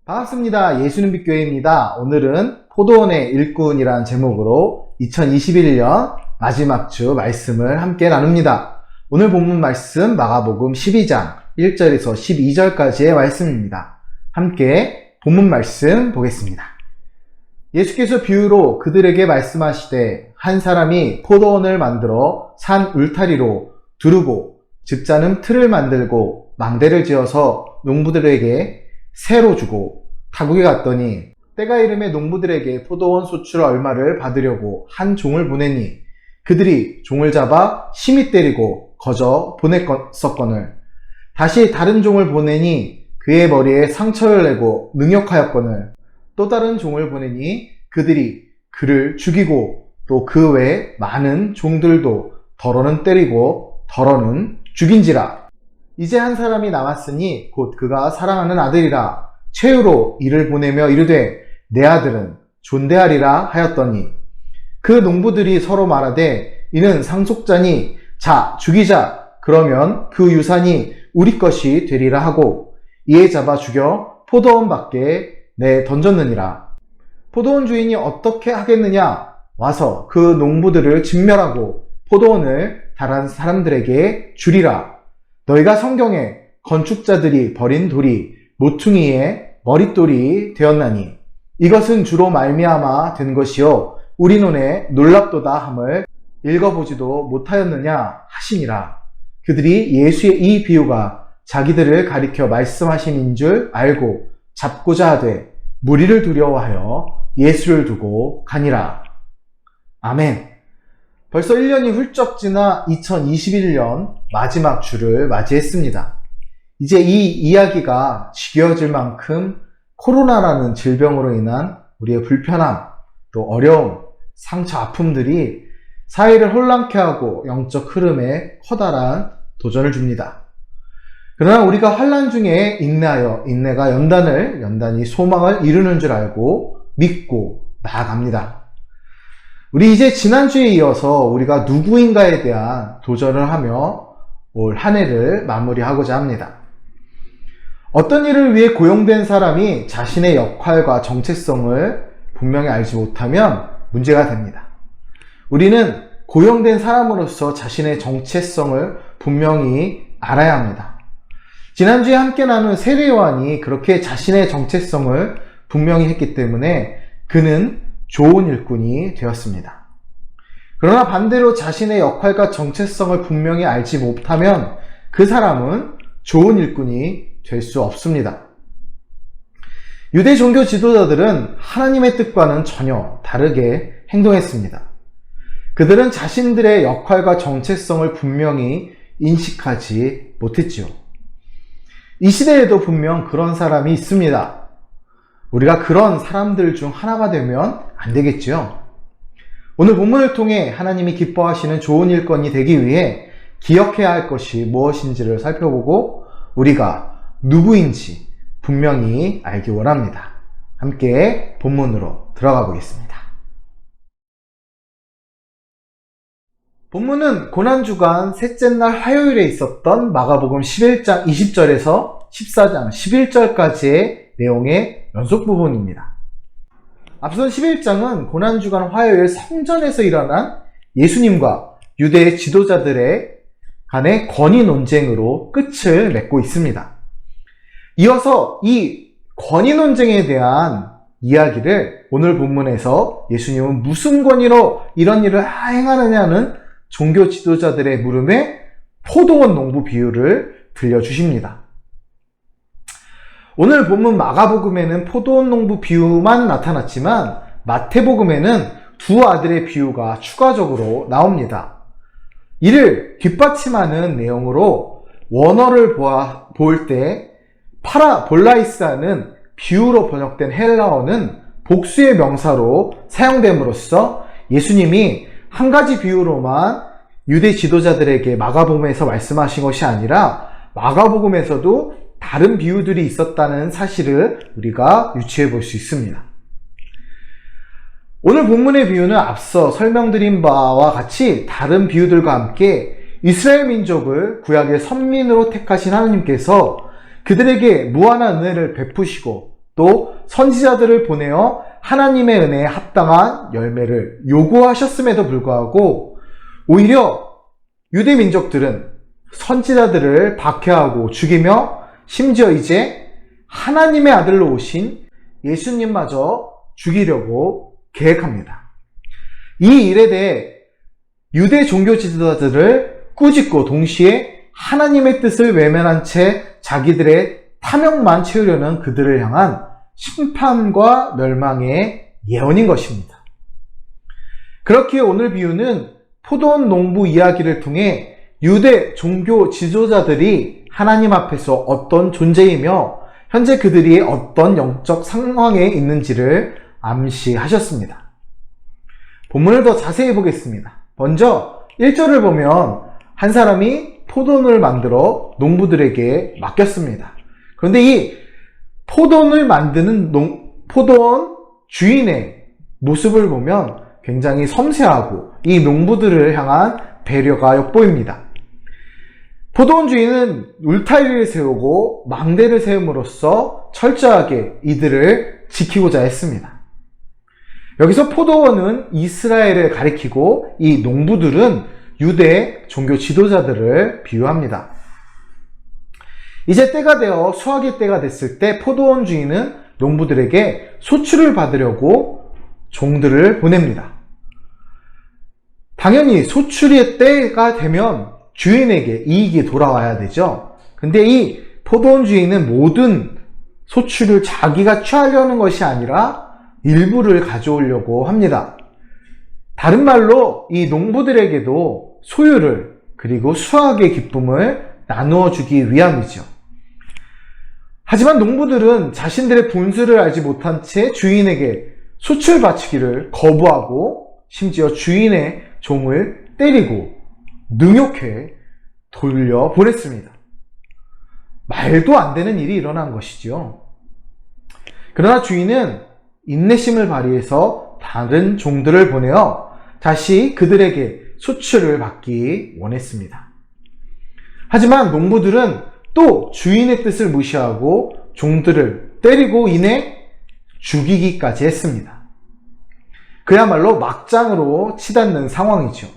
반갑습니다. 예수는 빛교회입니다. 오늘은 포도원의 일꾼이라는 제목으로 2021년 마지막 주 말씀을 함께 나눕니다. 오늘 본문 말씀 마가복음 12장 1절에서 12절까지의 말씀입니다. 함께 본문 말씀 보겠습니다. 예수께서 비유로 그들에게 말씀하시되 한 사람이 포도원을 만들어 산 울타리로 두르고 집자는 틀을 만들고 망대를 지어서 농부들에게 새로 주고 타국에 갔더니 때가 이름에 농부들에게 포도원 소출 얼마를 받으려고 한 종을 보내니 그들이 종을 잡아 심히 때리고 거저 보냈었거늘 다시 다른 종을 보내니 그의 머리에 상처를 내고 능욕하였거늘 또 다른 종을 보내니 그들이 그를 죽이고 또 그 외에 많은 종들도 덜어는 때리고 덜어는 죽인지라. 이제 한 사람이 남았으니 곧 그가 사랑하는 아들이라 최후로 이를 보내며 이르되 내 아들은 존대하리라 하였더니 그 농부들이 서로 말하되 이는 상속자니 자 죽이자 그러면 그 유산이 우리 것이 되리라 하고 이에 잡아 죽여 포도원 밖에 내 던졌느니라. 포도원 주인이 어떻게 하겠느냐 와서 그 농부들을 진멸하고 포도원을 다른 사람들에게 주리라. 너희가 성경에 건축자들이 버린 돌이 모퉁이의 머릿돌이 되었나니 이것은 주로 말미암아 된 것이요 우리 눈에 놀랍도다 함을 읽어보지도 못하였느냐 하시니라. 그들이 예수의 이 비유가 자기들을 가리켜 말씀하심인 줄 알고 잡고자 하되 무리를 두려워하여 예수를 두고 가니라. 아멘. 벌써 1년이 훌쩍 지나 2021년 마지막 주를 맞이했습니다. 이제 이 이야기가 지겨워질 만큼 코로나라는 질병으로 인한 우리의 불편함, 또 어려움, 상처, 아픔들이 사회를 혼란케 하고 영적 흐름에 커다란 도전을 줍니다. 그러나 우리가 환난 중에 인내하여 인내가 연단이 소망을 이루는 줄 알고 믿고 나아갑니다. 우리 이제 지난주에 이어서 우리가 누구인가에 대한 도전을 하며 올 한 해를 마무리하고자 합니다. 어떤 일을 위해 고용된 사람이 자신의 역할과 정체성을 분명히 알지 못하면 문제가 됩니다. 우리는 고용된 사람으로서 자신의 정체성을 분명히 알아야 합니다. 지난주에 함께 나눈 세례 요한이 그렇게 자신의 정체성을 분명히 했기 때문에 그는 좋은 일꾼이 되었습니다. 그러나 반대로 자신의 역할과 정체성을 분명히 알지 못하면 그 사람은 좋은 일꾼이 될 수 없습니다. 유대 종교 지도자들은 하나님의 뜻과는 전혀 다르게 행동했습니다. 그들은 자신들의 역할과 정체성을 분명히 인식하지 못했지요. 이 시대에도 분명 그런 사람이 있습니다. 우리가 그런 사람들 중 하나가 되면 안 되겠지요. 오늘 본문을 통해 하나님이 기뻐하시는 좋은 일꾼이 되기 위해 기억해야 할 것이 무엇인지를 살펴보고 우리가 누구인지 분명히 알기 원합니다. 함께 본문으로 들어가 보겠습니다. 본문은 고난주간 셋째 날 화요일에 있었던 마가복음 11장 20절에서 14장 11절까지의 내용의 연속 부분입니다. 앞선 11장은 고난주간 화요일 성전에서 일어난 예수님과 유대의 지도자들의 간의 권위 논쟁으로 끝을 맺고 있습니다. 이어서 이 권위 논쟁에 대한 이야기를 오늘 본문에서 예수님은 무슨 권위로 이런 일을 행하느냐는 종교 지도자들의 물음에 포도원 농부 비유를 들려주십니다. 오늘 본문 마가복음에는 포도원 농부 비유만 나타났지만 마태복음에는 두 아들의 비유가 추가적으로 나옵니다. 이를 뒷받침하는 내용으로 원어를 볼 때 파라볼라이스라는 비유로 번역된 헬라어는 복수의 명사로 사용됨으로써 예수님이 한 가지 비유로만 유대 지도자들에게 마가복음에서 말씀하신 것이 아니라 마가복음에서도 다른 비유들이 있었다는 사실을 우리가 유추해 볼 수 있습니다. 오늘 본문의 비유는 앞서 설명드린 바와 같이 다른 비유들과 함께 이스라엘 민족을 구약의 선민으로 택하신 하나님께서 그들에게 무한한 은혜를 베푸시고 또 선지자들을 보내어 하나님의 은혜에 합당한 열매를 요구하셨음에도 불구하고 오히려 유대 민족들은 선지자들을 박해하고 죽이며 심지어 이제 하나님의 아들로 오신 예수님마저 죽이려고 계획합니다. 이 일에 대해 유대 종교 지도자들을 꾸짖고 동시에 하나님의 뜻을 외면한 채 자기들의 탐욕만 채우려는 그들을 향한 심판과 멸망의 예언인 것입니다. 그렇기에 오늘 비유는 포도원 농부 이야기를 통해 유대 종교 지도자들이 하나님 앞에서 어떤 존재이며 현재 그들이 어떤 영적 상황에 있는지를 암시하셨습니다. 본문을 더 자세히 보겠습니다. 먼저 1절을 보면 한 사람이 포도원을 만들어 농부들에게 맡겼습니다. 그런데 이 포도원을 만드는 포도원 주인의 모습을 보면 굉장히 섬세하고 이 농부들을 향한 배려가 엿보입니다. 포도원 주인은 울타리를 세우고 망대를 세움으로써 철저하게 이들을 지키고자 했습니다. 여기서 포도원은 이스라엘을 가리키고 이 농부들은 유대 종교 지도자들을 비유합니다. 이제 때가 되어 수확의 때가 됐을 때 포도원 주인은 농부들에게 소출을 받으려고 종들을 보냅니다. 당연히 소출의 때가 되면 주인에게 이익이 돌아와야 되죠. 근데 이 포도원 주인은 모든 소출을 자기가 취하려는 것이 아니라 일부를 가져오려고 합니다. 다른 말로 이 농부들에게도 소유를 그리고 수확의 기쁨을 나누어 주기 위함이죠. 하지만 농부들은 자신들의 분수를 알지 못한 채 주인에게 소출 바치기를 거부하고 심지어 주인의 종을 때리고 능욕해 돌려보냈습니다. 말도 안 되는 일이 일어난 것이죠. 그러나 주인은 인내심을 발휘해서 다른 종들을 보내어 다시 그들에게 소출을 받기 원했습니다. 하지만 농부들은 또 주인의 뜻을 무시하고 종들을 때리고 인해 죽이기까지 했습니다. 그야말로 막장으로 치닫는 상황이죠.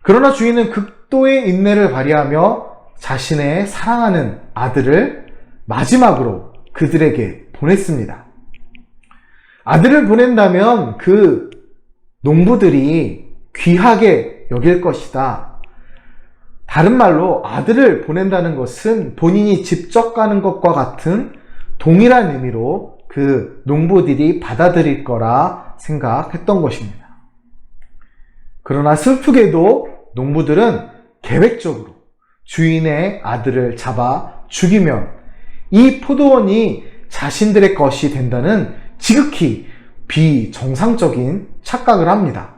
그러나 주인은 극도의 인내를 발휘하며 자신의 사랑하는 아들을 마지막으로 그들에게 보냈습니다. 아들을 보낸다면 그 농부들이 귀하게 여길 것이다. 다른 말로 아들을 보낸다는 것은 본인이 직접 가는 것과 같은 동일한 의미로 그 농부들이 받아들일 거라 생각했던 것입니다. 그러나 슬프게도 농부들은 계획적으로 주인의 아들을 잡아 죽이면 이 포도원이 자신들의 것이 된다는 지극히 비정상적인 착각을 합니다.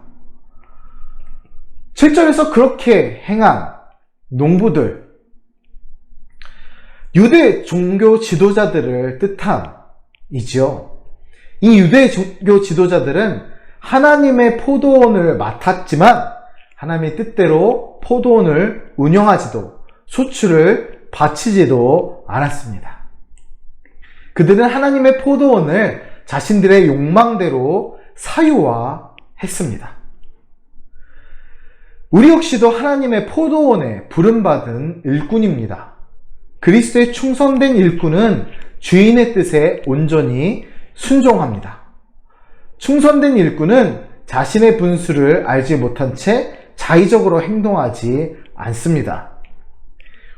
7절에서 그렇게 행한 농부들, 유대 종교 지도자들을 뜻함이지요. 이 유대 종교 지도자들은 하나님의 포도원을 맡았지만 하나님의 뜻대로 포도원을 운영하지도 소출을 바치지도 않았습니다. 그들은 하나님의 포도원을 자신들의 욕망대로 사유화했습니다. 우리 역시도 하나님의 포도원에 부름받은 일꾼입니다. 그리스도의 충성된 일꾼은 주인의 뜻에 온전히 순종합니다. 충성된 일꾼은 자신의 분수를 알지 못한 채 자의적으로 행동하지 않습니다.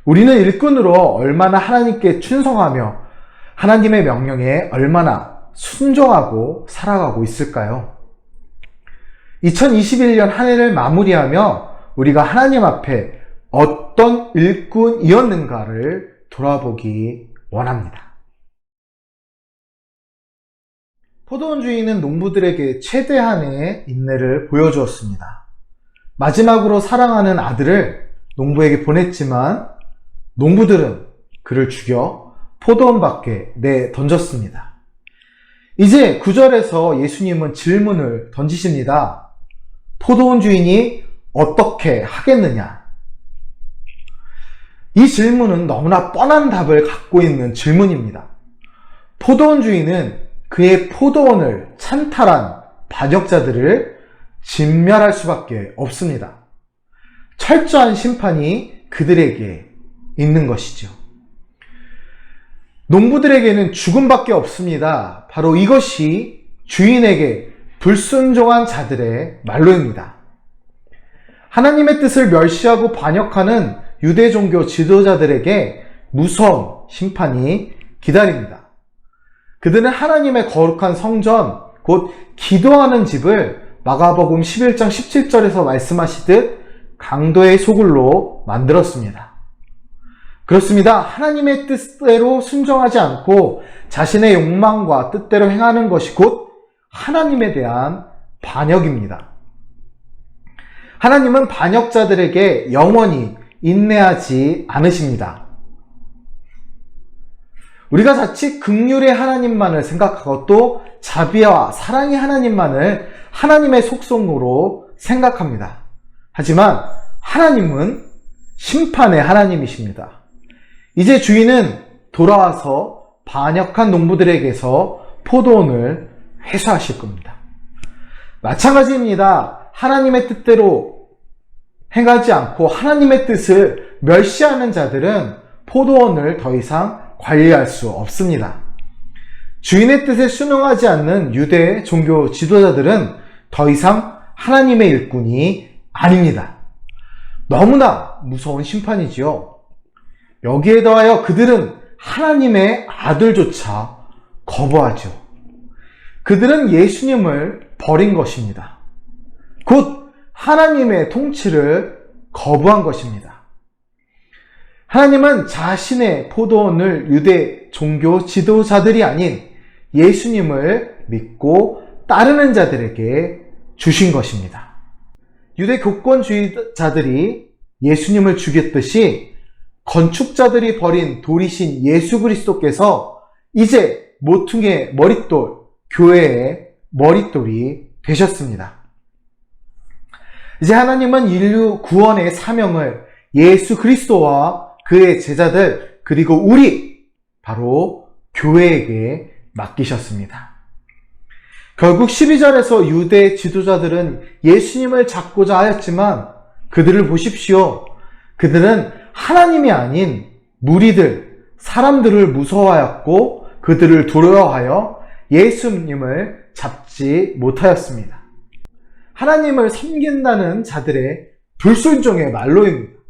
우리는 일꾼으로 얼마나 하나님께 충성하며 하나님의 명령에 얼마나 순종하고 살아가고 있을까요? 2021년 한 해를 마무리하며 우리가 하나님 앞에 어떤 일꾼이었는가를 돌아보기 원합니다. 포도원 주인은 농부들에게 최대한의 인내를 보여주었습니다. 마지막으로 사랑하는 아들을 농부에게 보냈지만 농부들은 그를 죽여 포도원 밖에 내던졌습니다. 이제 9절에서 예수님은 질문을 던지십니다. 포도원 주인이 어떻게 하겠느냐? 이 질문은 너무나 뻔한 답을 갖고 있는 질문입니다. 포도원 주인은 그의 포도원을 찬탈한 반역자들을 진멸할 수밖에 없습니다. 철저한 심판이 그들에게 있는 것이죠. 농부들에게는 죽음밖에 없습니다. 바로 이것이 주인에게 불순종한 자들의 말로입니다. 하나님의 뜻을 멸시하고 반역하는 유대 종교 지도자들에게 무서운 심판이 기다립니다. 그들은 하나님의 거룩한 성전, 곧 기도하는 집을 마가복음 11장 17절에서 말씀하시듯 강도의 소굴로 만들었습니다. 그렇습니다. 하나님의 뜻대로 순종하지 않고 자신의 욕망과 뜻대로 행하는 것이 곧 하나님에 대한 반역입니다. 하나님은 반역자들에게 영원히 인내하지 않으십니다. 우리가 자칫 긍휼의 하나님만을 생각하고 또 자비와 사랑의 하나님만을 하나님의 속성으로 생각합니다. 하지만 하나님은 심판의 하나님이십니다. 이제 주인은 돌아와서 반역한 농부들에게서 포도원을 회수하실 겁니다. 마찬가지입니다. 하나님의 뜻대로 행하지 않고 하나님의 뜻을 멸시하는 자들은 포도원을 더 이상 관리할 수 없습니다. 주인의 뜻에 순응하지 않는 유대 종교 지도자들은 더 이상 하나님의 일꾼이 아닙니다. 너무나 무서운 심판이지요. 여기에 더하여 그들은 하나님의 아들조차 거부하죠. 그들은 예수님을 버린 것입니다. 곧 하나님의 통치를 거부한 것입니다. 하나님은 자신의 포도원을 유대 종교 지도자들이 아닌 예수님을 믿고 따르는 자들에게 주신 것입니다. 유대 교권주의자들이 예수님을 죽였듯이 건축자들이 버린 돌이신 예수 그리스도께서 이제 모퉁이의 머릿돌, 교회의 머릿돌이 되셨습니다. 이제 하나님은 인류 구원의 사명을 예수 그리스도와 그의 제자들 그리고 우리 바로 교회에게 맡기셨습니다. 결국 12절에서 유대 지도자들은 예수님을 잡고자 하였지만 그들을 보십시오. 그들은 하나님이 아닌 무리들, 사람들을 무서워하였고 그들을 두려워하여 예수님을 잡지 못하였습니다. 하나님을 섬긴다는 자들의 불순종의 말로입니다.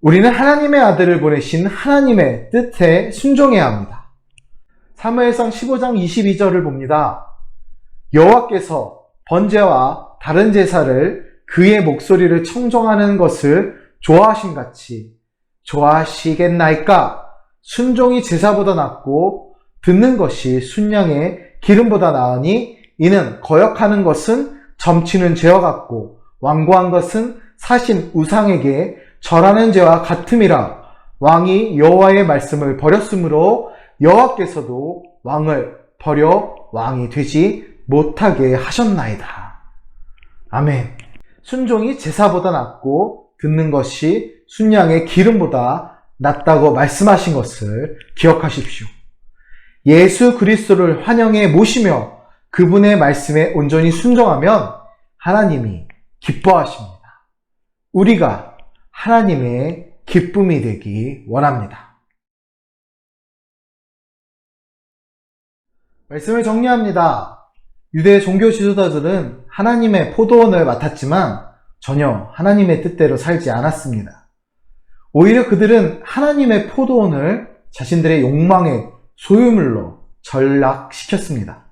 우리는 하나님의 아들을 보내신 하나님의 뜻에 순종해야 합니다. 사무엘상 15장 22절을 봅니다. 여호와께서 번제와 다른 제사를 그의 목소리를 청정하는 것을 좋아하신같이 좋아하시겠나이까? 순종이 제사보다 낫고 듣는 것이 순양의 기름보다 나으니 이는 거역하는 것은 점치는 죄와 같고 완고한 것은 사신 우상에게 절하는 죄와 같음이라. 왕이 여호와의 말씀을 버렸으므로 여호와께서도 왕을 버려 왕이 되지 못하게 하셨나이다. 아멘. 순종이 제사보다 낫고 듣는 것이 순양의 기름보다 낫다고 말씀하신 것을 기억하십시오. 예수 그리스도를 환영해 모시며 그분의 말씀에 온전히 순종하면 하나님이 기뻐하십니다. 우리가 하나님의 기쁨이 되기 원합니다. 말씀을 정리합니다. 유대 종교 지도자들은 하나님의 포도원을 맡았지만 전혀 하나님의 뜻대로 살지 않았습니다. 오히려 그들은 하나님의 포도원을 자신들의 욕망의 소유물로 전락시켰습니다.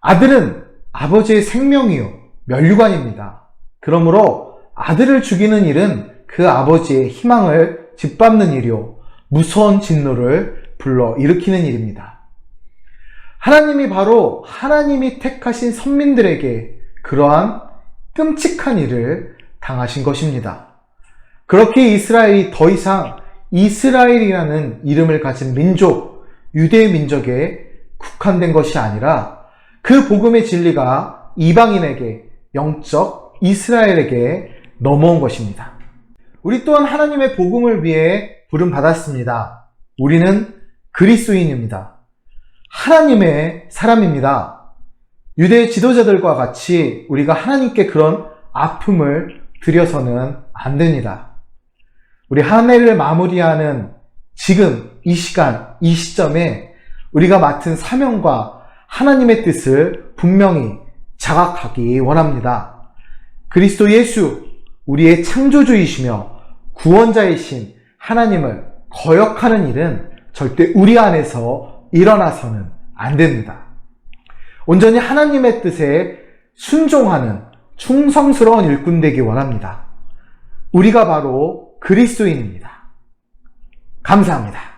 아들은 아버지의 생명이요 면류관입니다. 그러므로 아들을 죽이는 일은 그 아버지의 희망을 짓밟는 일이요 무서운 진노를 불러일으키는 일입니다. 하나님이 바로 하나님이 택하신 선민들에게 그러한 끔찍한 일을 당하신 것입니다. 그렇게 이스라엘이 더 이상 이스라엘이라는 이름을 가진 민족, 유대 민족에 국한된 것이 아니라 그 복음의 진리가 이방인에게, 영적 이스라엘에게 넘어온 것입니다. 우리 또한 하나님의 복음을 위해 부름받았습니다. 우리는 그리스도인입니다. 하나님의 사람입니다. 유대 지도자들과 같이 우리가 하나님께 그런 아픔을 드려서는 안 됩니다. 우리 한 해를 마무리하는 지금 이 시간, 이 시점에 우리가 맡은 사명과 하나님의 뜻을 분명히 자각하기 원합니다. 그리스도 예수, 우리의 창조주이시며 구원자이신 하나님을 거역하는 일은 절대 우리 안에서 일어나서는 안 됩니다. 온전히 하나님의 뜻에 순종하는 충성스러운 일꾼 되기 원합니다. 우리가 바로 그리스도인입니다. 감사합니다.